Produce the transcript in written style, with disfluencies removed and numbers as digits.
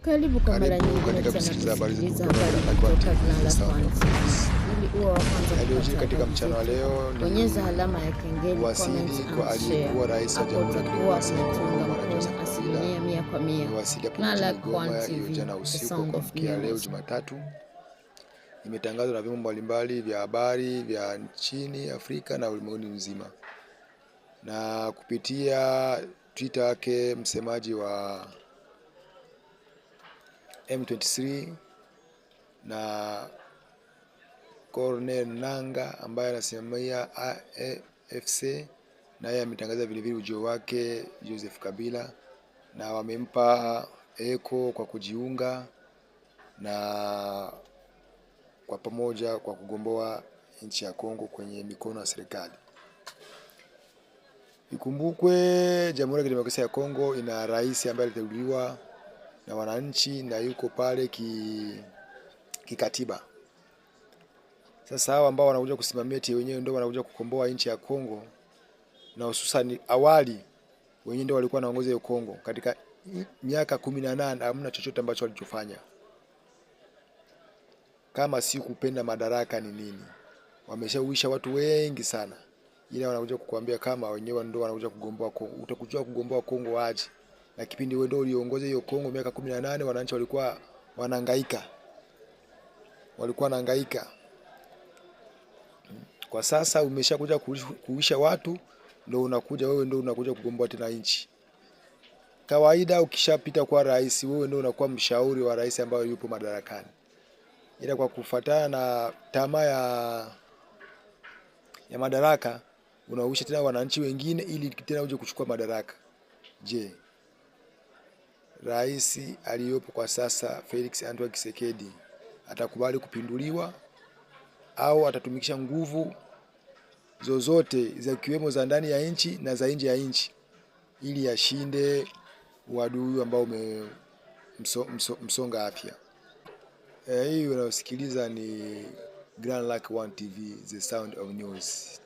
Karibu kwa mara nyingine tena kusikiliza habari kutoka Glanlas One TV. Ili uwe wa kwanza katika mchana wa leo ni bonyeza alama ya kengele, wasili kwa aliyekuwa rais wa Jamhuri ya Kidemokrasia ya Kongo asilimia 100%. Glanlas One TV, jana usiku kufikia leo Jumatatu, imetangazwa na vyombo mbalimbali vya habari vya nchini Afrika na ulimwenguni mzima, na kupitia Twitter yake msemaji wa M23 na Corneille Nangaa ambaye anasimamia AFC, naye ametangaza vile vile ujio wake Joseph Kabila, na wamempa eko kwa kujiunga na kwa pamoja kwa kugomboa nchi ya Kongo kwenye mikono ya serikali. Ikumbukwe Jamhuri ya Kidemokrasia ya Kongo ina rais ambaye aliteuliwa na wananchi na yuko pale kikatiba. Sasa hao ambao wanakuja kusimamia wenyewe ndio wanakuja kukomboa nchi ya Kongo, na hususan awali wenyewe ndio walikuwa wanaongoza hiyo Kongo katika miaka 18. Hamna chochote ambacho walichofanya. Kama si kupenda madaraka ni nini? Wameshauisha watu wengi sana, ila wanakuja kukuambia kama wenyewe ndio wanakuja kugomboa Kongo. Utakujua kugomboa Kongo aje? Na kipindi wewe ndio uliongoza hiyo Kongo miaka 18, wananchi walikuwa wanahangaika. Kwa sasa umeshakuja kuisha watu, ndio unakuja kugomboa tena nchi. Kawaida ukishapita kwa rais, wewe ndio unakuwa mshauri wa rais ambaye yupo madarakani, ila kwa kufuatana na tamaa ya madaraka unausha tena wananchi wengine ili tena uje kuchukua madaraka. Je, rais aliyopo kwa sasa Felix Antoine Tshisekedi atakubali kupinduliwa au atatumikisha nguvu zozote za kiwemo za ndani ya nchi na za nje ya nchi ili ashinde uadui ambao umemsonga afya? Hii unayosikiliza ni Glanlas One TV, the sound of news.